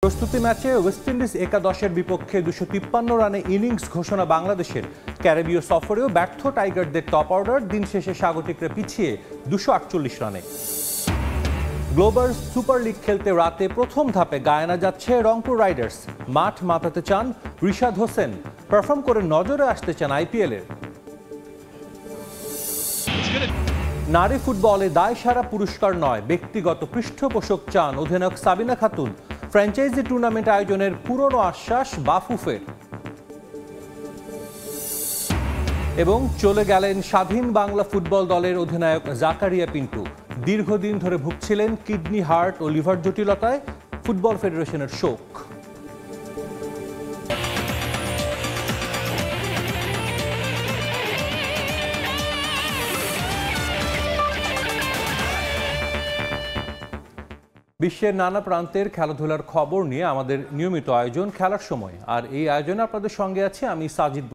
প্রস্তুতি ম্যাচে West Indies একাদশের বিপক্ষে 253 রানে ইনিংস ঘোষণা বাংলাদেশের। ক্যারিবীয় সফরেও ব্যর্থ টাইগারদের টপ অর্ডার, দিন শেষে স্বাগতিকরা পিছিয়ে 248 রানে। গ্লোবাল সুপার লিগ খেলতে রাতে প্রথম ধাপে গায়ানা যাচ্ছে রংপুর রাইডার্স। মাঠ মাতাতে চান রিশাদ হোসেন, পারফর্ম করে নজরে আসতে চান আইপিএলের। নারী ফুটবলে দায়সারা পুরস্কার নয়, ব্যক্তিগত পৃষ্ঠপোষক চান অধিনায়ক সাবিনা খাতুন। ফ্র্যাঞ্চাইজি টুর্নামেন্ট আয়োজনের পুরনো আশ্বাস বাফুফের। এবং চলে গেলেন স্বাধীন বাংলা ফুটবল দলের অধিনায়ক জাকারিয়া পিন্টু। দীর্ঘদিন ধরে ভুগছিলেন কিডনি, হার্ট ও লিভার জটিলতায়। ফুটবল ফেডারেশনের শোক। বিশ্বের নানা প্রান্তের খেলাধুলার খবর নিয়ে আমাদের নিয়মিত আয়োজন খেলার সময়, আর এই আয়োজনে আপনাদের সঙ্গে আছি আমি সাজিদ।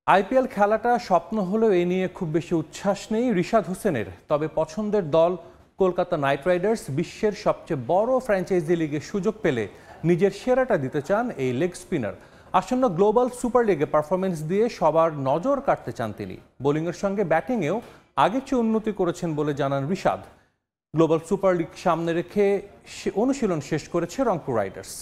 আইপিএল খেলাটা স্বপ্ন হলেও এ নিয়ে খুব বেশি উচ্ছ্বাস নেই রিশাদ হোসেনের। তবে পছন্দের দল কলকাতা নাইট রাইডার্স বিশ্বের সবচেয়ে বড় ফ্র্যাঞ্চাইজি লিগে সুযোগ পেলে নিজের সেরাটা দিতে চান এই লেগ স্পিনার। আসন্ন গ্লোবাল সুপার লিগে পারফরমেন্স দিয়ে সবার নজর কাটতে চান তিনি। বোলিংয়ের সঙ্গে ব্যাটিংয়েও আগের চেয়ে উন্নতি করেছেন বলে জানান রিশাদ। গ্লোবাল সুপার লিগ সামনে রেখে অনুশীলন শেষ করেছে রংপুর রাইডার্স।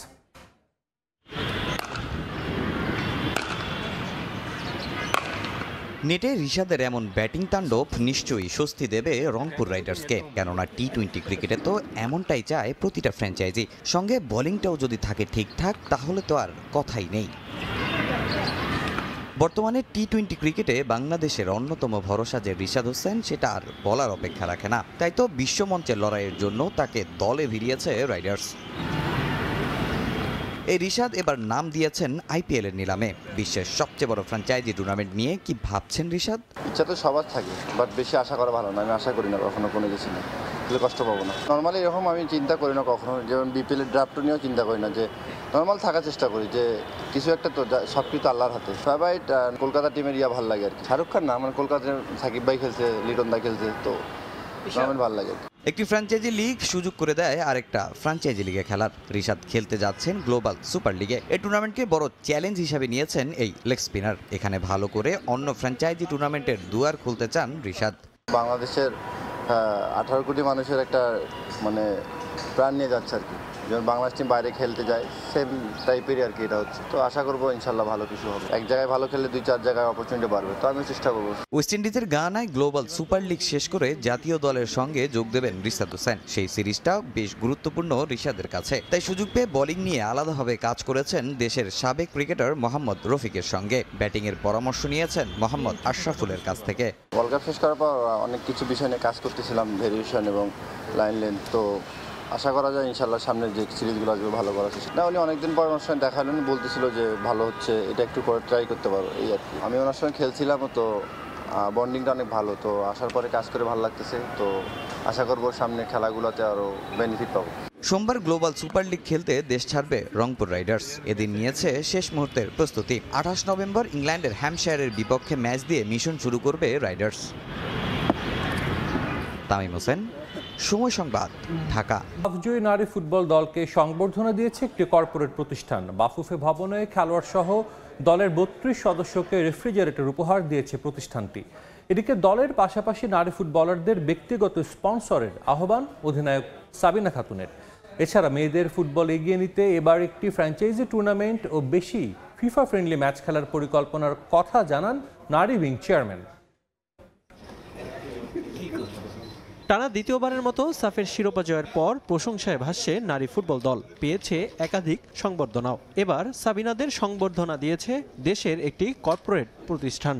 নেটে রিশাদের এমন ব্যাটিং তাণ্ডব নিশ্চয়ই স্বস্তি দেবে রংপুর রাইডার্সকে, কেননা টি-20 ক্রিকেটে তো এমনটাই চায় প্রতিটা ফ্র্যাঞ্চাইজি। সঙ্গে বোলিংটাও যদি থাকে ঠিকঠাক তাহলে তো আর কথাই নেই। বর্তমানে টি-20 ক্রিকেটে বাংলাদেশের অন্যতম ভরসা যে রিশাদ হোসেন, সেটা আর বলার অপেক্ষা রাখে না। তাই তো বিশ্বমঞ্চের লড়াইয়ের জন্য তাকে দলে ভিড়িয়েছে রাইডার্স। এই রিশাদ এবার নাম দিয়েছেন আইপিএল এর নিলামে। বিশ্বের সবচেয়ে বড় ফ্র্যাঞ্চাইজি টুর্নামেন্ট নিয়ে কি ভাবছেন রিশাদ? ইচ্ছা তো সবার থাকে, বাট বেশি আশা করা ভালো না। আমি আশা করি না কখনো কোনো কিছু না, কষ্ট পাবো না। নর্মালি এরকম আমি চিন্তা করি না কখনো, যেমন বিপিএল এর ড্রাফট নিয়েও চিন্তা করি না, যে নর্মাল থাকার চেষ্টা করি, যে কিছু একটা তো সব কিছু আল্লাহর হাতে। ফেভারিট কলকাতা টিমের ভালো লাগে আর কি। শাহরুখ খান না, আমার কলকাতার সাকিব ভাই খেলছে, লিটন দা খেলছে, তো নর্মাল ভালো লাগে। একটি ফ্র্যাঞ্চাইজি লিগ সুযোগ করে দেয় আরেকটা ফ্র্যাঞ্চাইজি লিগে খেলার। রিশাদ খেলতে যাচ্ছেন গ্লোবাল সুপার লিগে। এই টুর্নামেন্টকে বড় চ্যালেঞ্জ হিসাবে নিয়েছেন এই লেগ স্পিনার। এখানে ভালো করে অন্য ফ্র্যাঞ্চাইজি টুর্নামেন্টের দুয়ার খুলতে চান রিশাদ। বাংলাদেশের 18 কোটি মানুষের একটা প্রাণ নিয়ে যাচ্ছে আর কি। যেমন বাংলাদেশ টিম বাইরে খেলতে যায়, সেম টাইপেরই আর কি এটা হচ্ছে। তো আশা করবো ইনশাল্লাহ ভালো কিছু হবে। এক জায়গায় ভালো খেললে 2-4 জায়গায় অপরচুনিটি বাড়বে, তো আমি চেষ্টা করবো। ওয়েস্ট ইন্ডিজের গায়ানায় গ্লোবাল সুপার লিগ শেষ করে জাতীয় দলের সঙ্গে যোগ দেবেন রিশাদ হোসেন। সেই সিরিজটা বেশ গুরুত্বপূর্ণ রিশাদের কাছে। তাই সুযোগ পেয়ে বোলিং নিয়ে আলাদাভাবে কাজ করেছেন দেশের সাবেক ক্রিকেটার মোহাম্মদ রফিকের সঙ্গে। ব্যাটিংয়ের পরামর্শ নিয়েছেন মোহাম্মদ আশরাফুলের কাছ থেকে। ওয়ার্ল্ড কাপ শেষ করার পর অনেক কিছু বিষয় নিয়ে কাজ করতেছিলাম, ভেরিয়েশন এবং লাইন লেন্থ। তো আশা করা যায় ইনশাল্লাহ সামনের যে সিরিজগুলো আসবে ভালো করার চেষ্টা। না, উনি অনেকদিন পর ওনার সঙ্গে দেখা হলেন, বলতেছিল যে ভালো হচ্ছে, এটা একটু করে ট্রাই করতে পারো, এই আর কি। আমি ওনার সঙ্গে খেলছিলাম, তো বন্ডিংটা অনেক ভালো। তো আসার পরে কাজ করে ভালো লাগতেছে। তো আশা করবো সামনে খেলাগুলোতে আরও বেনিফিট পাবো। সোমবার গ্লোবাল সুপার লিগ খেলতে দেশ ছাড়বে রংপুর রাইডার্স। এদিন নিয়েছে শেষ মুহূর্তের প্রস্তুতি। 28 নভেম্বর ইংল্যান্ডের হ্যাম্পশায়ারের বিপক্ষে ম্যাচ দিয়ে মিশন শুরু করবে রাইডার্স। তামিম হোসেন, সময় সংবাদ, ঢাকা। বাফুফে নারী ফুটবল দলকে সংবর্ধনা দিয়েছে একটি কর্পোরেট প্রতিষ্ঠান। বাফুফে ভবনে খেলোয়াড় সহ দলের 32 সদস্যকে রেফ্রিজারেটর উপহার দিয়েছে প্রতিষ্ঠানটি। এদিকে দলের পাশাপাশি নারী ফুটবলারদের ব্যক্তিগত স্পন্সরের আহ্বান অধিনায়ক সাবিনা খাতুনের। এছাড়া মেয়েদের ফুটবল এগিয়ে নিতে এবার একটি ফ্র্যাঞ্চাইজি টুর্নামেন্ট ও বেশি ফিফা ফ্রেন্ডলি ম্যাচ খেলার পরিকল্পনার কথা জানান নারী উইং চেয়ারম্যান। টানা দ্বিতীয়বারের মতো সাফের শিরোপা জয়ের পর প্রশংসায় ভাসছে নারী ফুটবল দল। পেয়েছে একাধিক সংবর্ধনাও। এবার সাবিনাদের সংবর্ধনা দিয়েছে দেশের একটি কর্পোরেট প্রতিষ্ঠান।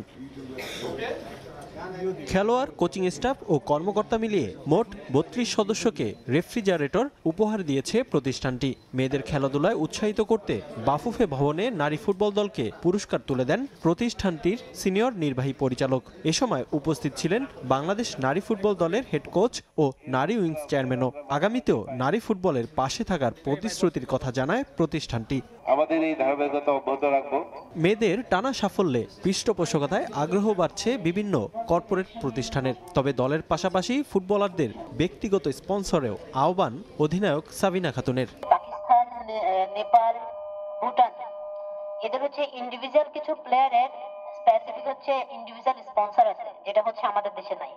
খেলোয়াড়, কোচিং স্টাফ ও কর্মকর্তা মিলিয়ে মোট 32 সদস্যকে রেফ্রিজারেটর উপহার দিয়েছে প্রতিষ্ঠানটি। মেয়েদের খেলাধুলায় উৎসাহিত করতে বাফুফে ভবনে নারী ফুটবল দলকে পুরস্কার তুলে দেন প্রতিষ্ঠানটির সিনিয়র নির্বাহী পরিচালক। এ সময় উপস্থিত ছিলেন বাংলাদেশ নারী ফুটবল দলের হেড কোচ ও নারী উইংস চেয়ারম্যানও। আগামীতেও নারী ফুটবলের পাশে থাকার প্রতিশ্রুতির কথা জানায় প্রতিষ্ঠানটি। আমাদের এই ধারাবাহিকতা অব্যাহত রাখবো। মেয়েদের টানা সাফল্যে পৃষ্ঠপোষকতায় আগ্রহ বাড়ছে বিভিন্ন কর্পোরেট প্রতিষ্ঠানের। তবে দলের পাশাপাশি ফুটবলারদের ব্যক্তিগত স্পন্সরেও আহ্বান অধিনায়ক সাবিনা খাতুনের। পাকিস্তান নেপাল, ভুটান, এদের হচ্ছে ইন্ডিভিজুয়াল কিছু প্লেয়ারের স্পেসিফিক হচ্ছে ইন্ডিভিজুয়াল স্পন্সর আছে, যেটা হচ্ছে আমাদের দেশে নাই।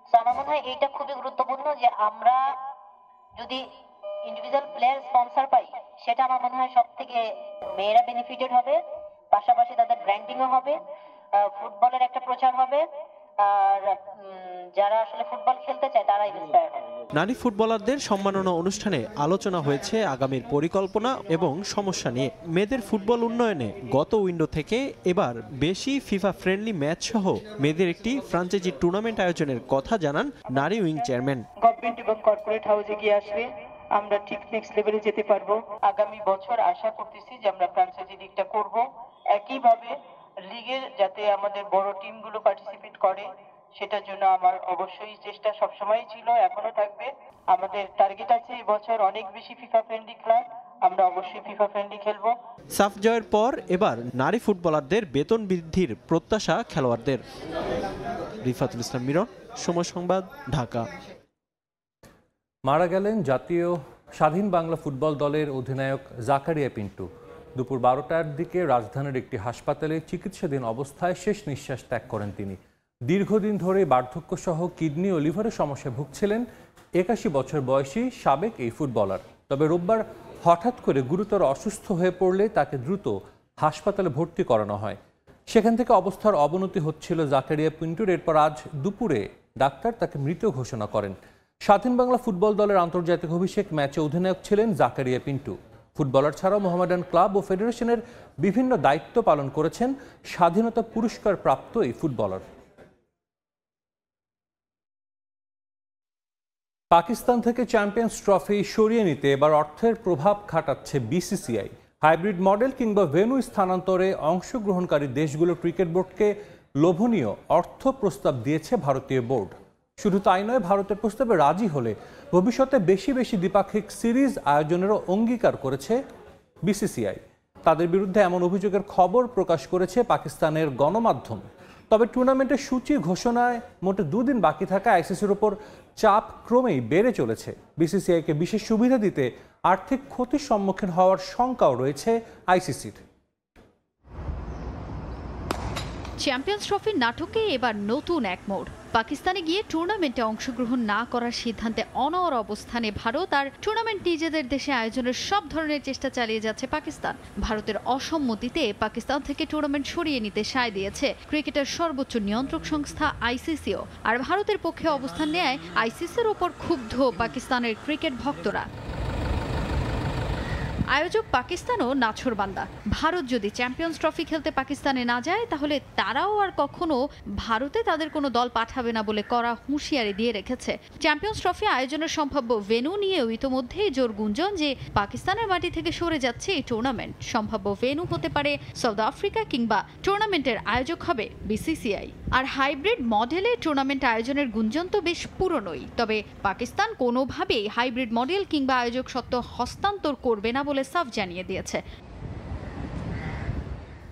তো আমার মনে হয় এইটা খুবই গুরুত্বপূর্ণ যে আমরা যদি ইন্ডিভিজুয়াল প্লেয়ার স্পন্সর পাই, সেটা আমার মনে হয় সব থেকে মেয়েরা বেনিফিটেড হবে, পাশাপাশি তাদের ব্র্যান্ডিংও হবে, ফুটবলের একটা প্রচার হবে, আর যারা আসলে ফুটবল খেলতে চায় তারা ইন্সপায়ার হবে। নারী ফুটবলারদের সম্মাননা অনুষ্ঠানে আলোচনা হয়েছে আগামীর পরিকল্পনা এবং সমস্যা নিয়ে। মেয়েদের ফুটবল উন্নয়নে গত উইন্ডো থেকে এবার বেশি ফিফা ফ্রেন্ডলি ম্যাচ সহ মেয়েদের একটি ফ্রাঞ্চাইজি টুর্নামেন্ট আয়োজনের কথা জানান নারী উইং চেয়ারম্যান। গভর্নমেন্ট এবং কর্পোরেট হাউসে গিয়ে আসবে, আমরা ঠিক নেক্সট লেভেলে যেতে পারবো। আগামী বছর আশা করতেছি যে আমরা ফ্রাঞ্চাইজি লিগটা করব। একইভাবে লিগের যাতে আমাদের বড় টিমগুলো পার্টিসিপেট করে, সেটার জন্য আমার অবশ্যই চেষ্টা সবসময় ছিল, এখনো থাকবে। আমাদের টার্গেট আছে এই বছর অনেক বেশি ফিফা ফ্রেন্ডলি ক্লাব, আমরা অবশ্যই ফিফা ফ্রেন্ডলি খেলবো। সাফ জয়ের পর এবার নারী ফুটবলারদের বেতন বৃদ্ধির প্রত্যাশা খেলোয়াড়দের। রিফাতুল ইসলাম মিরন, সময় সংবাদ, ঢাকা। মারা গেলেন জাতীয় স্বাধীন বাংলা ফুটবল দলের অধিনায়ক জাকারিয়া পিন্টু। দুপুর 12টার দিকে রাজধানীর একটি হাসপাতালে চিকিৎসাধীন অবস্থায় শেষ নিঃশ্বাস ত্যাগ করেন তিনি। দীর্ঘদিন ধরে বার্ধক্যসহ কিডনি ও লিভারের সমস্যায় ভুগছিলেন 81 বছর বয়সী সাবেক এই ফুটবলার। তবে রোববার হঠাৎ করে গুরুতর অসুস্থ হয়ে পড়লে তাকে দ্রুত হাসপাতালে ভর্তি করানো হয়। সেখান থেকে অবস্থার অবনতি হচ্ছিল জাকারিয়া পিন্টুর। এরপর আজ দুপুরে ডাক্তার তাকে মৃত ঘোষণা করেন। স্বাধীন বাংলা ফুটবল দলের আন্তর্জাতিক অভিষেক ম্যাচে অধিনায়ক ছিলেন জাকারিয়া পিন্টু। ফুটবলার ছাড়াও মোহামেডান ক্লাব ও ফেডারেশনের বিভিন্ন দায়িত্ব পালন করেছেন স্বাধীনতা পুরস্কার প্রাপ্ত এই ফুটবলার। পাকিস্তান থেকে চ্যাম্পিয়ন্স ট্রফি সরিয়ে নিতে এবার অর্থের প্রভাব খাটাচ্ছে বিসিসিআই। হাইব্রিড মডেল কিংবা ভেন্যু স্থানান্তরে অংশগ্রহণকারী দেশগুলোর ক্রিকেট বোর্ডকে লোভনীয় অর্থ প্রস্তাব দিয়েছে ভারতীয় বোর্ড। শুধু তাই নয়, ভারতের প্রস্তাবে রাজি হলে ভবিষ্যতে বেশি বেশি দ্বিপাক্ষিক সিরিজ আয়োজনেরও অঙ্গীকার করেছে বিসিসিআই। তাদের বিরুদ্ধে এমন অভিযোগের খবর প্রকাশ করেছে পাকিস্তানের গণমাধ্যম। তবে টুর্নামেন্টের সূচি ঘোষণায় মোটে 2 দিন বাকি থাকা আইসিসির ওপর চাপ ক্রমেই বেড়ে চলেছে। বিসিসিআইকে বিশেষ সুবিধা দিতে আর্থিক ক্ষতির সম্মুখীন হওয়ার শঙ্কাও রয়েছে আইসিসির। চ্যাম্পিয়ন্স ট্রফির নাটকে এবার নতুন এক মোড়। পাকিস্তানে গিয়ে টুর্নামেন্টে অংশগ্রহণ না করার সিদ্ধান্তে অনড় অবস্থানে ভারত, আর টুর্নামেন্ট নিজেদের দেশে আয়োজনের সব ধরনের চেষ্টা চালিয়ে যাচ্ছে পাকিস্তান। ভারতের অসম্মতিতে পাকিস্তান থেকে টুর্নামেন্ট সরিয়ে নিতে সায় দিয়েছে ক্রিকেটের সর্বোচ্চ নিয়ন্ত্রক সংস্থা আইসিসিও। আর ভারতের পক্ষে অবস্থান নেয় আইসিসির ওপর ক্ষুব্ধ পাকিস্তানের ক্রিকেট ভক্তরা। আয়োজক পাকিস্তানও নাছোড়বান্দা। ভারত যদি চ্যাম্পিয়ন্স ট্রফি খেলতে পাকিস্তানে না যায়, তাহলে তারাও আর কখনো ভারতে তাদের কোনো দল পাঠাবে না বলে কড়া হুঁশিয়ারি দিয়ে রেখেছে। চ্যাম্পিয়ন্স ট্রফি আয়োজনের সম্ভাব্য ভেন্যু নিয়েও ইতোমধ্যেই জোর গুঞ্জন যে পাকিস্তানের মাটি থেকে সরে যাচ্ছে এই টুর্নামেন্ট। সম্ভাব্য ভেন্যু হতে পারে সাউথ আফ্রিকা, কিংবা টুর্নামেন্টের আয়োজক হবে বিসিসিআই। আর হাইব্রিড মডেলে টুর্নামেন্ট আয়োজনের গুঞ্জন তো বেশ পুরনোই। তবে পাকিস্তান কোনোভাবেই হাইব্রিড মডেল কিংবা আয়োজক সত্ত্ব হস্তান্তর করবে না বলে সাফ জানিয়ে দিয়েছে।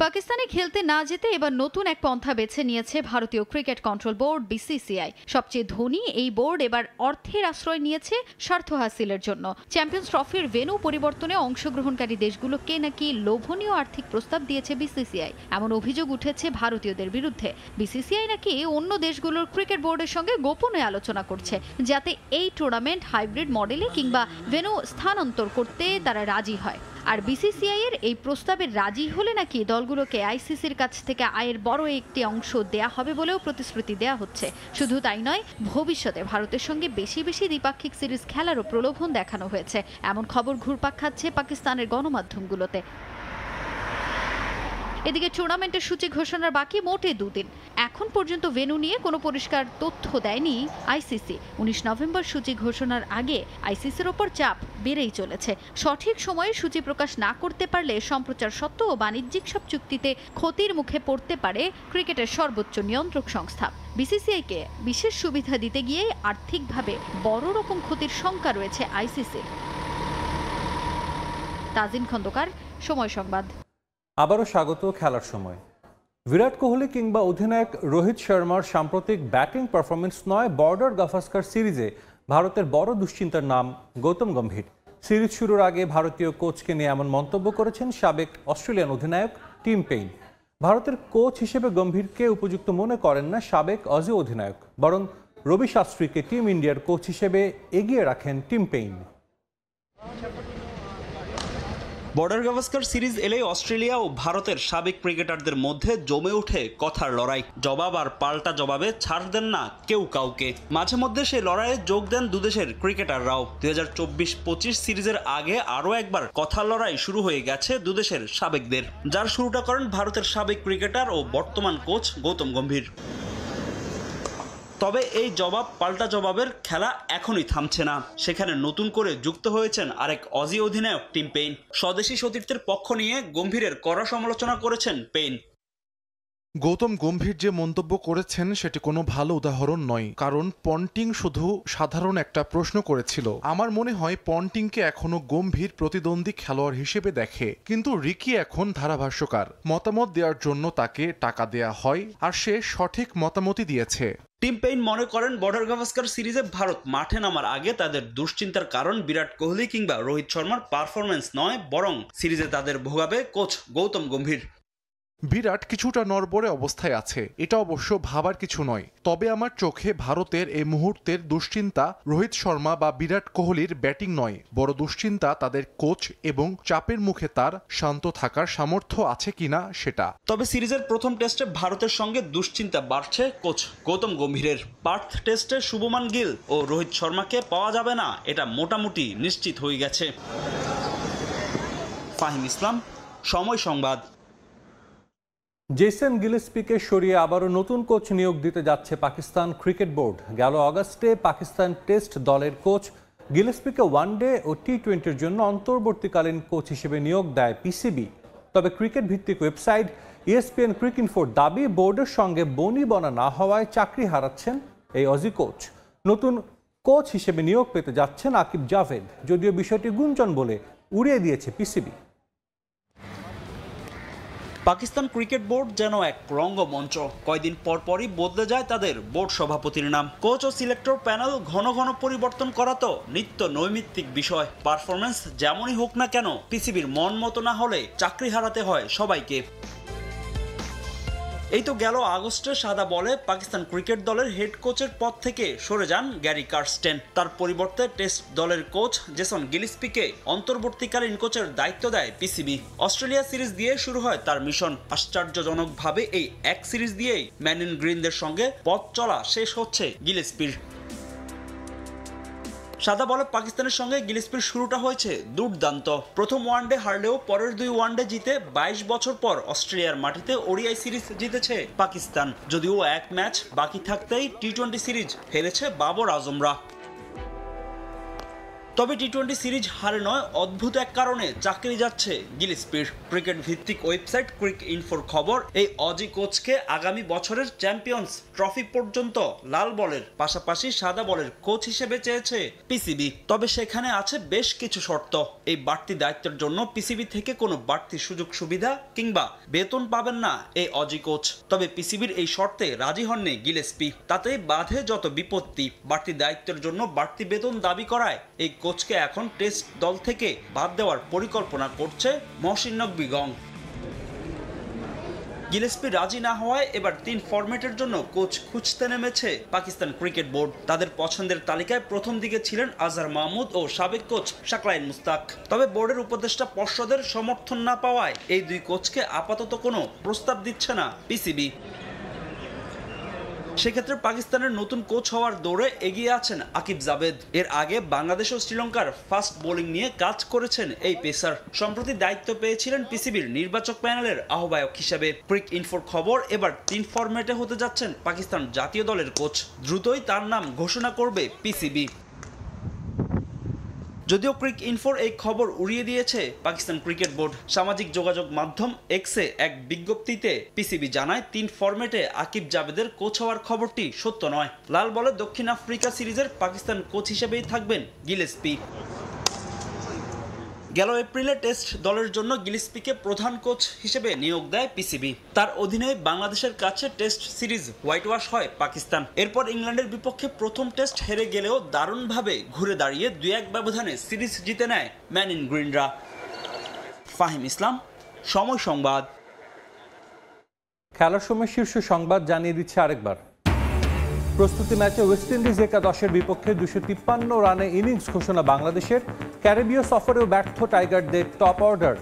পাকিস্তানে খেলতে না যেতে এবার নতুন এক পন্থা বেছে নিয়েছে ভারতীয় ক্রিকেট কন্ট্রোল বোর্ড বিসিসিআই। সবচেয়ে ধনী এই বোর্ড এবার অর্থের আশ্রয় নিয়েছে স্বার্থ হাসিলের জন্য। চ্যাম্পিয়ন্স ট্রফির ভেন্যু পরিবর্তনে অংশগ্রহণকারী দেশগুলোকে নাকি লোভনীয় আর্থিক প্রস্তাব দিয়েছে বিসিসিআই। এমন অভিযোগ উঠেছে ভারতীয়দের বিরুদ্ধে। বিসিসিআই নাকি অন্য দেশগুলোর ক্রিকেট বোর্ডের সঙ্গে গোপনে আলোচনা করছে, যাতে এই টুর্নামেন্ট হাইব্রিড মডেলে কিংবা ভেন্যু স্থানান্তর করতে তারা রাজি হয়। আর বিসিসিআই এর এই প্রস্তাবে রাজি হলে নাকি দলগুলোকে আইসিসির কাছ থেকে আয়ের বড় একটি অংশ দেয়া হবে বলেও প্রতিশ্রুতি দেয়া হচ্ছে। শুধু তাই নয়, ভবিষ্যতে ভারতের সঙ্গে বেশি বেশি দ্বিপাক্ষিক সিরিজ খেলারও প্রলোভন দেখানো হয়েছে। এমন খবর ঘুরপাক খাচ্ছে পাকিস্তানের গণমাধ্যমগুলোতে। এদিকে টুর্নামেন্টের সূচি ঘোষণার বাকি মোটে 2 দিন। এখন পর্যন্ত ভেন্যু নিয়ে কোনো পরিষ্কার তথ্য দেয়নি আইসিসি। 19 নভেম্বর সূচি ঘোষণার আগে আইসিসির ওপর চাপ বেড়েই চলেছে। সঠিক সময়ে সূচি প্রকাশ না করতে পারলে সম্প্রচার সত্ত্ব ও বাণিজ্যিক সব চুক্তিতে ক্ষতির মুখে পড়তে পারে ক্রিকেটের সর্বোচ্চ নিয়ন্ত্রক সংস্থা। বিসিসিআইকে বিশেষ সুবিধা দিতে গিয়ে আর্থিকভাবে বড় রকম ক্ষতির শঙ্কা রয়েছে আইসিসির। তাজিন খন্দকার, সময় সংবাদ। আবারও স্বাগত খেলার সময়। বিরাট কোহলি কিংবা অধিনায়ক রোহিত শর্মার সাম্প্রতিক ব্যাটিং পারফরমেন্স নয়, বর্ডার গাভাস্কার সিরিজে ভারতের বড় দুশ্চিন্তার নাম গৌতম গম্ভীর। সিরিজ শুরুর আগে ভারতীয় কোচকে নিয়ে এমন মন্তব্য করেছেন সাবেক অস্ট্রেলিয়ান অধিনায়ক টিম পেইন। ভারতের কোচ হিসেবে গম্ভীরকে উপযুক্ত মনে করেন না সাবেক অজি অধিনায়ক, বরং রবি শাস্ত্রীকে টিম ইন্ডিয়ার কোচ হিসেবে এগিয়ে রাখেন team pain. Border Gavaskar series এলেই অস্ট্রেলিয়া ও ভারতের সাবেক ক্রিকেটারদের মধ্যে জমে ওঠে কথার লড়াই। জবাব আর পাল্টা জবাবে ছাড় দেন না কেউ কাউকে। মাঝে মধ্যে সেই লড়াইয়ে যোগ দেন দুদেশের ক্রিকেটাররাও। 2024-25 সিরিজের আগে আরও একবার কথার লড়াই শুরু হয়ে গেছে দুদেশের সাবেকদের, যার শুরুটা করেন ভারতের সাবেক ক্রিকেটার ও বর্তমান কোচ গৌতম গম্ভীর। তবে এই জবাব পাল্টা জবাবের খেলা এখনই থামছে না। সেখানে নতুন করে যুক্ত হয়েছেন আরেক অজি অধিনায়ক টিম পেইন। স্বদেশি সতীর্থের পক্ষ নিয়ে গম্ভীরের কড়া সমালোচনা করেছেন পেইন। গৌতম গম্ভীর যে মন্তব্য করেছেন সেটি কোনো ভালো উদাহরণ নয়, কারণ পন্টিং শুধু সাধারণ একটা প্রশ্ন করেছিল। আমার মনে হয় পন্টিংকে এখনো গম্ভীর প্রতিদ্বন্দ্বী খেলোয়াড় হিসেবে দেখে, কিন্তু রিকি এখন ধারাভাষ্যকার। মতামত দেওয়ার জন্য তাকে টাকা দেয়া হয়, আর সে সঠিক মতামতই দিয়েছে। টিম পেইন মনে করেন বর্ডার গাভাস্কার সিরিজে ভারত মাঠে নামার আগে তাদের দুশ্চিন্তার কারণ বিরাট কোহলি কিংবা রোহিত শর্মার পারফরম্যান্স নয়, বরং সিরিজে তাদের ভোগাবে কোচ গৌতম গম্ভীর। বিরাট কিছুটা নড়বড়ে অবস্থায় আছে, এটা অবশ্য ভাবার কিছু নয়। তবে আমার চোখে ভারতের এই মুহূর্তের দুশ্চিন্তা রোহিত শর্মা বা বিরাট কোহলির ব্যাটিং নয়, বড় দুশ্চিন্তা তাদের কোচ এবং চাপের মুখে তার শান্ত থাকার সামর্থ্য আছে কিনা সেটা। তবে সিরিজের প্রথম টেস্টে ভারতের সঙ্গে দুশ্চিন্তা বাড়ছে কোচ গৌতম গম্ভীরের। পার্থ টেস্টে শুভমান গিল ও রোহিত শর্মাকে পাওয়া যাবে না, এটা মোটামুটি নিশ্চিত হয়ে গেছে। ফাহিম ইসলাম, সময় সংবাদ। জেসন গিলেস্পিকে সরিয়ে আবারও নতুন কোচ নিয়োগ দিতে যাচ্ছে পাকিস্তান ক্রিকেট বোর্ড। গেল আগস্টে পাকিস্তান টেস্ট দলের কোচ গিলেস্পিকে ওয়ানডে ও টি-20-র জন্য অন্তর্বর্তীকালীন কোচ হিসেবে নিয়োগ দেয় পিসিবি। তবে ক্রিকেট ভিত্তিক ওয়েবসাইট ESPN ক্রিকইনফোর দাবি, বোর্ডের সঙ্গে বনিবনা না হওয়ায় চাকরি হারাচ্ছেন এই অজি কোচ। নতুন কোচ হিসেবে নিয়োগ পেতে যাচ্ছেন আকিব জাভেদ, যদিও বিষয়টি গুঞ্জন বলে উড়িয়ে দিয়েছে পিসিবি। পাকিস্তান ক্রিকেট বোর্ড যেন এক রঙ্গমঞ্চ। কয়দিন পর পরই বদলে যায় তাদের বোর্ড সভাপতির নাম। কোচ ও সিলেক্টর প্যানেল ঘন ঘন পরিবর্তন করা তো নিত্য নৈমিত্তিক বিষয়। পারফরমেন্স যেমনই হোক না কেন, পিসিবির মন মতো না হলে চাকরি হারাতে হয় সবাইকে। এই তো গেল আগস্টে সাদা বলে পাকিস্তান ক্রিকেট দলের হেড কোচের পদ থেকে সরে যান গ্যারি কার্স্টেন। তার পরিবর্তে টেস্ট দলের কোচ জেসন গিলেস্পিকে অন্তর্বর্তীকালীন কোচের দায়িত্ব দেয় পিসিবি। অস্ট্রেলিয়া সিরিজ দিয়ে শুরু হয় তার মিশন। আশ্চর্যজনকভাবে এই এক সিরিজ দিয়েই ম্যান ইন গ্রিনদের সঙ্গে পথ চলা শেষ হচ্ছে গিলেস্পির। সাদা বলে পাকিস্তানের সঙ্গে গিলেস্পির শুরুটা হয়েছে দুর্দান্ত। প্রথম ওয়ানডে হারলেও পরের দুই ওয়ানডে জিতে 22 বছর পর অস্ট্রেলিয়ার মাটিতে ওডিআই সিরিজ জিতেছে পাকিস্তান। যদিও এক ম্যাচ বাকি থাকতেই টি-20 সিরিজ হেরেছে বাবর আজমরা। তবে টি-20 সিরিজ হারে নয়, অদ্ভুত এক কারণে চাকরি যাচ্ছে গিলেস্পির। ক্রিকেট ভিত্তিক ওয়েবসাইট ক্রিকইনফোর খবর, এই অজি কোচকে আগামী বছরের চ্যাম্পিয়ন্স ট্রফি পর্যন্ত লাল বলের পাশাপাশি সাদা বলের কোচ হিসেবে চেয়েছে পিসিবি। তবে সেখানে আছে বেশ কিছু শর্ত। এই বাড়তি দায়িত্বের জন্য পিসিবি থেকে কোনো বাড়তি সুযোগ সুবিধা কিংবা বেতন পাবেন না এই অজি কোচ। তবে পিসিবির এই শর্তে রাজি হননি গিলেস্পি। তাতেই বাধে যত বিপত্তি। বাড়তি দায়িত্বের জন্য বাড়তি বেতন দাবি করায় এই কোচকে এখন টেস্ট দল থেকে বাদ দেওয়ার পরিকল্পনা করছে মহসিন নকভী গং। গিলেস্পি রাজি না হওয়ায় এবার 3 ফরম্যাটের জন্য কোচ খুঁজতে নেমেছে পাকিস্তান ক্রিকেট বোর্ড। তাদের পছন্দের তালিকায় প্রথম দিকে ছিলেন আজহার মাহমুদ ও সাবেক কোচ শাকলাইন মুস্তাক। তবে বোর্ডের উপদেষ্টা পর্ষদের সমর্থন না পাওয়ায় এই দুই কোচকে আপাতত কোনো প্রস্তাব দিচ্ছে না পিসিবি। সেক্ষেত্রে পাকিস্তানের নতুন কোচ হওয়ার দৌড়ে এগিয়ে আছেন আকিব জাভেদ। এর আগে বাংলাদেশ ও শ্রীলঙ্কার ফাস্ট বোলিং নিয়ে কাজ করেছেন এই পেসার। সম্প্রতি দায়িত্ব পেয়েছিলেন পিসিবির নির্বাচক প্যানেলের আহ্বায়ক হিসেবে। ক্রিকইনফোর খবর, এবার 3 ফরম্যাটে হতে যাচ্ছেন পাকিস্তান জাতীয় দলের কোচ। দ্রুতই তার নাম ঘোষণা করবে পিসিবি। যদিও ক্রিকইনফোর এই খবর উড়িয়ে দিয়েছে পাকিস্তান ক্রিকেট বোর্ড। সামাজিক যোগাযোগ মাধ্যম এক্সে এক বিজ্ঞপ্তিতে পিসিবি জানায় 3 ফরম্যাটে আকিব জাভেদের কোচ হওয়ার খবরটি সত্য নয়। লাল বলে দক্ষিণ আফ্রিকা সিরিজের পাকিস্তান কোচ হিসেবেই থাকবেন গিলেস্পি। গেল এপ্রিলে টেস্ট দলের জন্য গিলস্পিকে প্রধান কোচ হিসেবে নিয়োগ দেয় পিসিবি। তার অধীনে বাংলাদেশের কাছে টেস্ট সিরিজ হোয়াইট ওয়াশ হয় পাকিস্তান। এরপর ইংল্যান্ডের বিপক্ষে প্রথম টেস্ট হেরে গেলেও দারুণভাবে ঘুরে দাঁড়িয়ে 2-1 ব্যবধানে সিরিজ জিতে নেয় ম্যান ইন গ্রিনরা। ফাহিম ইসলাম, সময় সংবাদ। খেলার সময় শীর্ষ সংবাদ জানিয়ে দিচ্ছে আরেকবার। প্রস্তুতি ম্যাচে ওয়েস্ট ইন্ডিজ একাদশের বিপক্ষে 253 রানে ইনিংস ঘোষণা বাংলাদেশের। ক্যারিবীয় সফরেও ব্যর্থ টাইগারদের টপ অর্ডার,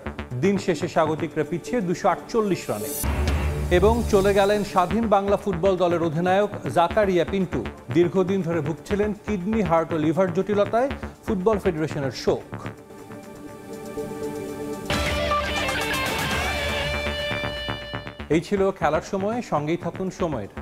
দিন শেষে স্বাগতিকরা পিছিয়ে 248 রানে। এবং চলে গেলেন স্বাধীন বাংলা ফুটবল দলের অধিনায়ক জাকারিয়া পিন্টু। দীর্ঘদিন ধরে ভুগছিলেন কিডনি, হার্ট ও লিভার জটিলতায়, ফুটবল ফেডারেশনের শোক। এই ছিল খেলার সময়, সঙ্গেই থাকুন সময়ের।